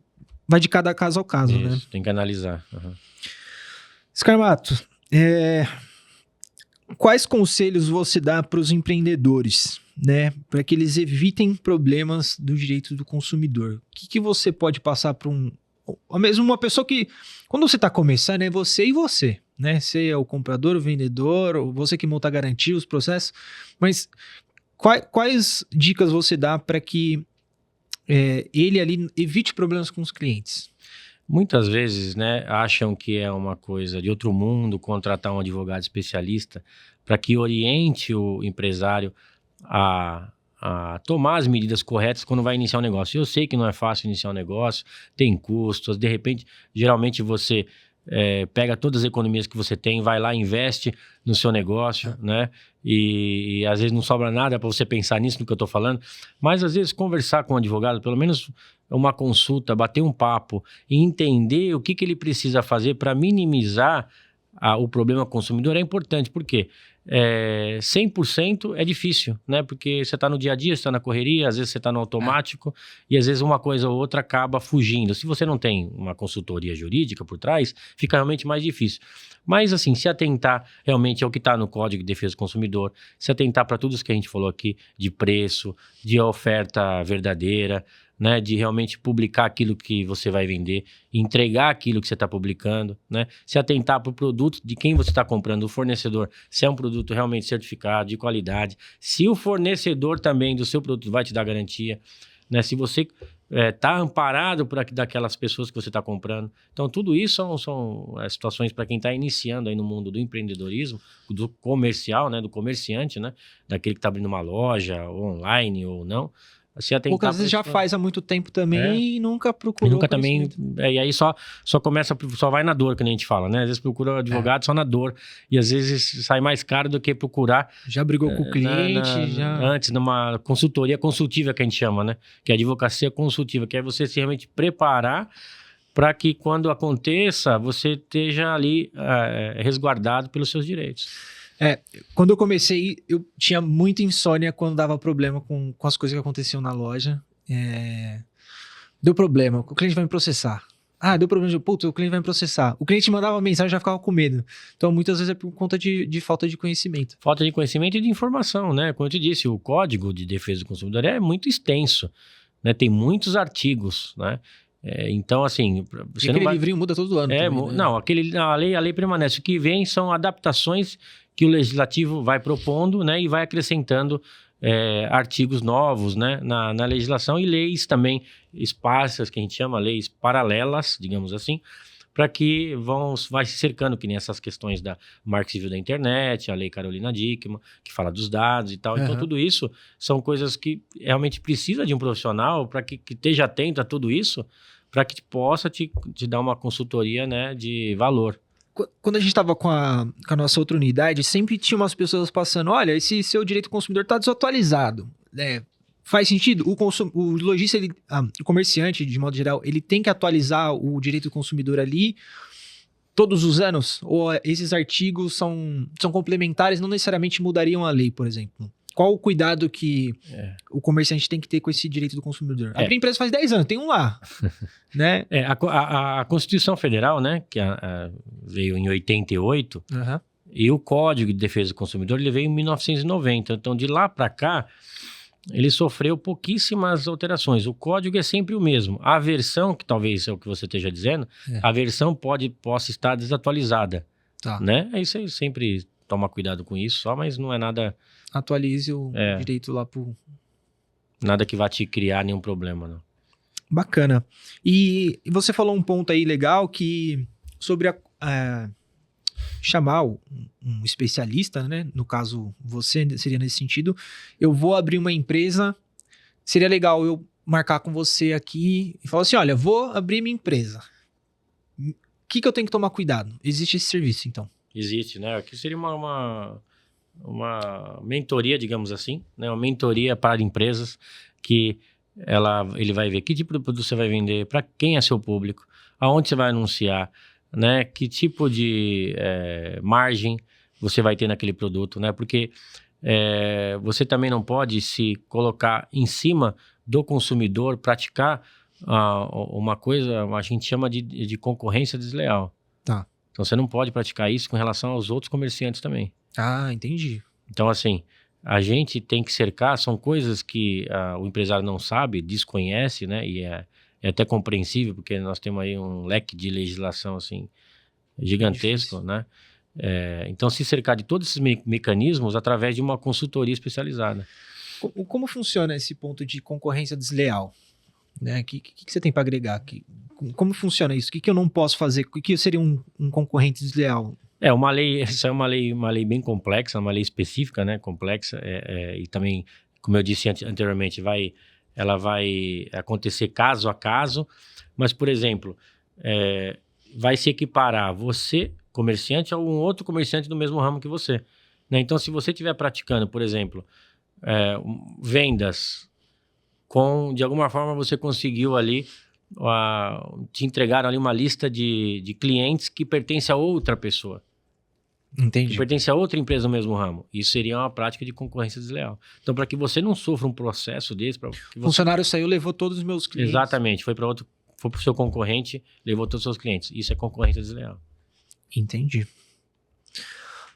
vai de cada caso ao caso, isso, né? Tem que analisar. Uhum. Scarmato, quais conselhos você dá para os empreendedores, né, para que eles evitem problemas do direito do consumidor? O que você pode passar para mesmo uma pessoa que, quando você está começando, é você e você, né? Você é o comprador, o vendedor, ou você que monta a garantia, os processos, mas quais dicas você dá para que ele ali evite problemas com os clientes? Muitas vezes, né, acham que é uma coisa de outro mundo contratar um advogado especialista para que oriente o empresário a tomar as medidas corretas quando vai iniciar um negócio. Eu sei que não é fácil iniciar um negócio, tem custos, de repente, geralmente você pega todas as economias que você tem, vai lá, investe no seu negócio, né? E às vezes não sobra nada para você pensar nisso, no que eu estou falando, mas às vezes conversar com um advogado, pelo menos uma consulta, bater um papo e entender o que ele precisa fazer para minimizar o problema consumidor é importante. Por quê? 100% é difícil, né? Porque você está no dia a dia, você está na correria, às vezes você está no automático e às vezes uma coisa ou outra acaba fugindo. Se você não tem uma consultoria jurídica por trás, fica realmente mais difícil. Mas assim, se atentar realmente ao que está no Código de Defesa do Consumidor, se atentar para tudo isso que a gente falou aqui, de preço, de oferta verdadeira, né, de realmente publicar aquilo que você vai vender, entregar aquilo que você está publicando, né, se atentar para o produto de quem você está comprando, o fornecedor, se é um produto realmente certificado, de qualidade, se o fornecedor também do seu produto vai te dar garantia, né, se você está amparado por daquelas pessoas que você está comprando. Então, tudo isso são situações para quem está iniciando aí no mundo do empreendedorismo, do comercial, né, do comerciante, né, daquele que está abrindo uma loja, online ou não. Poucas vezes já faz há muito tempo também e nunca procurou. E nunca também. E aí só vai na dor, que nem a gente fala, né? Às vezes procura o advogado só na dor. E às vezes sai mais caro do que procurar. Já brigou com o cliente, antes, numa consultoria consultiva que a gente chama, né? Que é a advocacia consultiva, que é você se realmente preparar para que quando aconteça, você esteja ali resguardado pelos seus direitos. Quando eu comecei, eu tinha muita insônia quando dava problema com as coisas que aconteciam na loja. Deu problema, o cliente vai me processar. Deu problema, o cliente vai me processar. O cliente mandava mensagem e já ficava com medo. Então, muitas vezes é por conta de falta de conhecimento. Falta de conhecimento e de informação, né? Como eu te disse, o Código de Defesa do Consumidor é muito extenso, né? Tem muitos artigos, né? Então, assim... Você não vai... livrinho muda todo ano. Também, né? Não, a lei permanece. O que vem são adaptações que o legislativo vai propondo, né, e vai acrescentando artigos novos, né, na legislação e leis também esparsas, que a gente chama leis paralelas, digamos assim, para que vai se cercando, que nem essas questões da Marco Civil da Internet, a Lei Carolina Dickmann, que fala dos dados e tal. Então, tudo isso são coisas que realmente precisa de um profissional para que esteja atento a tudo isso, para que possa te dar uma consultoria, né, de valor. Quando a gente estava com a nossa outra unidade, sempre tinha umas pessoas passando, olha, esse seu direito do consumidor está desatualizado. Faz sentido? O lojista, o comerciante, de modo geral, ele tem que atualizar o direito do consumidor ali todos os anos? Ou esses artigos são complementares, não necessariamente mudariam a lei, por exemplo? Qual o cuidado que o comerciante tem que ter com esse direito do consumidor? A empresa faz 10 anos, tem um lá. Né? A Constituição Federal, né, que veio em 88, e o Código de Defesa do Consumidor ele veio em 1990. Então, de lá para cá, ele sofreu pouquíssimas alterações. O código é sempre o mesmo. A versão, que talvez é o que você esteja dizendo, a versão possa estar desatualizada. Né? Aí você sempre toma cuidado com isso, mas não é nada... Atualize o direito lá pro... Nada que vá te criar nenhum problema, não. Bacana. E você falou um ponto aí legal sobre chamar um especialista, né? No caso, você seria nesse sentido. Eu vou abrir uma empresa, seria legal eu marcar com você aqui e falar assim, olha, vou abrir minha empresa. O que eu tenho que tomar cuidado? Existe esse serviço, então? Existe, né? Aqui seria uma mentoria, digamos assim, né? Uma mentoria para empresas que ele vai ver que tipo de produto você vai vender, para quem é seu público, aonde você vai anunciar, né? Que tipo de margem você vai ter naquele produto, né? Porque você também não pode se colocar em cima do consumidor, praticar uma coisa, a gente chama de concorrência desleal. Tá. Então você não pode praticar isso com relação aos outros comerciantes também. Ah, entendi. Então, assim, a gente tem que cercar, são coisas que o empresário não sabe, desconhece, né? E é até compreensível, porque nós temos aí um leque de legislação, assim, gigantesco, né? Então, se cercar de todos esses mecanismos através de uma consultoria especializada. Como funciona esse ponto de concorrência desleal? Né? O que você tem para agregar aqui? Como funciona isso? O que eu não posso fazer? O que seria um concorrente desleal? Uma lei, essa é uma lei bem complexa, uma lei específica, né, complexa, e também, como eu disse anteriormente, ela vai acontecer caso a caso, mas, por exemplo, vai se equiparar você, comerciante, a um outro comerciante do mesmo ramo que você. Né? Então, se você estiver praticando, por exemplo, vendas de alguma forma você conseguiu ali, te entregaram ali uma lista de clientes que pertence a outra pessoa. Entendi. Que pertence a outra empresa do mesmo ramo. Isso seria uma prática de concorrência desleal. Então, para que você não sofra um processo desse... O funcionário saiu, levou todos os meus clientes. Exatamente. Foi para o seu concorrente, levou todos os seus clientes. Isso é concorrência desleal. Entendi.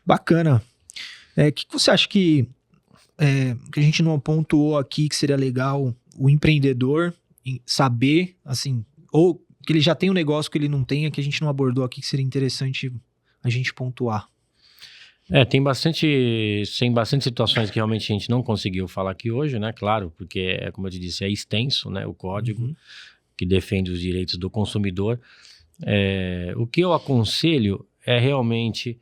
Bacana. O que você acha que a gente não pontuou aqui que seria legal o empreendedor saber, assim, ou que ele já tem um negócio que ele não tenha, que a gente não abordou aqui, que seria interessante a gente pontuar? Tem bastante situações que realmente a gente não conseguiu falar aqui hoje, né? Claro, porque, como eu te disse, é extenso, né? O código que defende os direitos do consumidor. O que eu aconselho é realmente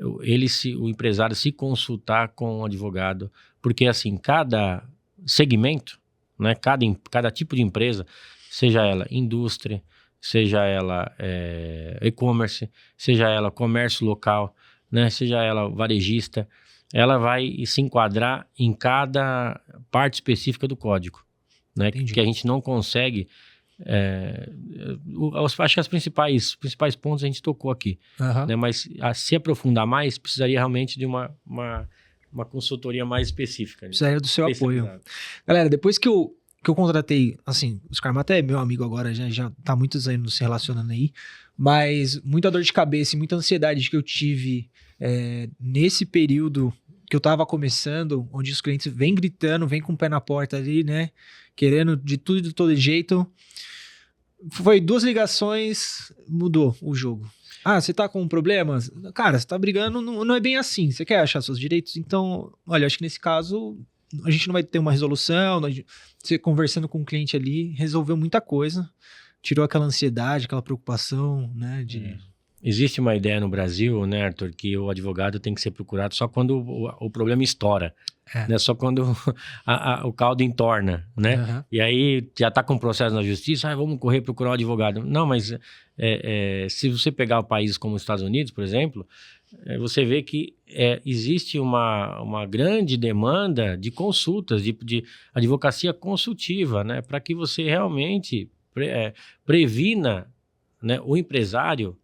o empresário se consultar com um advogado, porque, assim, cada segmento, né? Cada tipo de empresa, seja ela indústria, seja ela e-commerce, seja ela comércio local, né, seja ela varejista, ela vai se enquadrar em cada parte específica do código, né, que a gente não consegue. Acho que os principais pontos a gente tocou aqui, né, mas se aprofundar mais, precisaria realmente de uma consultoria mais específica. Precisaria do seu apoio. Galera, depois que eu contratei, assim, o Scarmata é meu amigo agora, já tá muitos anos se relacionando aí, mas muita dor de cabeça e muita ansiedade que eu tive nesse período que eu tava começando, onde os clientes vêm gritando, vêm com o pé na porta ali, né, querendo de tudo e de todo jeito. Foi 2 ligações, mudou o jogo. Você tá com problemas? Cara, você tá brigando, não é bem assim, você quer achar seus direitos? Então, olha, acho que nesse caso a gente não vai ter uma resolução, você conversando com o cliente ali, resolveu muita coisa, tirou aquela ansiedade, aquela preocupação, né? Existe uma ideia no Brasil, né, Arthur, que o advogado tem que ser procurado só quando o problema estoura, né? Só quando o caldo entorna, né? Uhum. E aí já está com processo na justiça, vamos correr procurar um advogado. Não, mas se você pegar países como os Estados Unidos, por exemplo, você vê que existe uma grande demanda de consultas, de advocacia consultiva, né? Para que você realmente previna, né, o empresário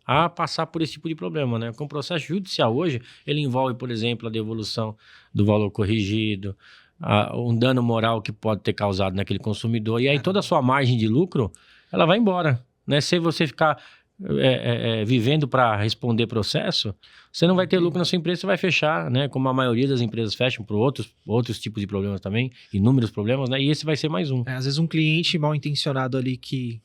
a passar por esse tipo de problema, né? Com o processo judicial hoje, ele envolve, por exemplo, a devolução do valor corrigido, um dano moral que pode ter causado naquele consumidor, e aí toda a sua margem de lucro, ela vai embora, né? Se você ficar vivendo para responder processo, você não vai ter lucro na sua empresa, você vai fechar, né? Como a maioria das empresas fecham por outros tipos de problemas também, inúmeros problemas, né? E esse vai ser mais um. Às vezes um cliente mal intencionado ali que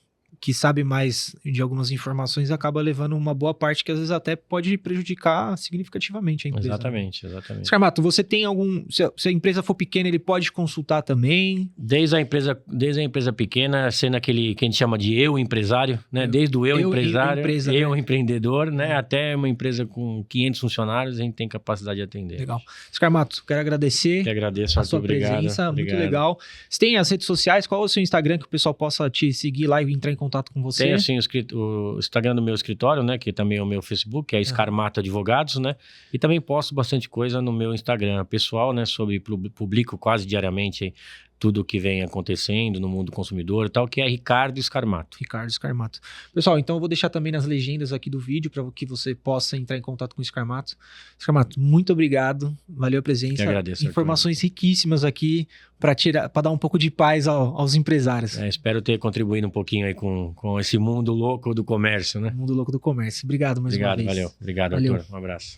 sabe mais de algumas informações acaba levando uma boa parte que às vezes até pode prejudicar significativamente a empresa. Exatamente. Scarmato, você tem se a empresa for pequena, ele pode consultar também? Desde a empresa pequena, sendo aquele que a gente chama de eu empresário, né? Desde o eu empresário, eu empreendedor, né? Até uma empresa com 500 funcionários, a gente tem capacidade de atender. Legal. Scarmato, quero agradecer que agradeço, a sua presença, muito legal. Você tem as redes sociais, qual é o seu Instagram que o pessoal possa te seguir lá e entrar em contato com você? Tem assim o Instagram do meu escritório, né, que também é o meu Facebook, que é Scarmato Advogados, né? E também posto bastante coisa no meu Instagram pessoal, né, publico quase diariamente tudo o que vem acontecendo no mundo consumidor e tal, que é Ricardo Scarmato. Ricardo Scarmato. Pessoal, então eu vou deixar também nas legendas aqui do vídeo para que você possa entrar em contato com o Scarmato. Scarmato, muito obrigado. Valeu a presença. Eu agradeço, informações riquíssimas aqui para dar um pouco de paz aos empresários. Espero ter contribuído um pouquinho aí com esse mundo louco do comércio, né? Mundo louco do comércio. Obrigado mais uma vez. Valeu. Obrigado, valeu. Arthur. Um abraço.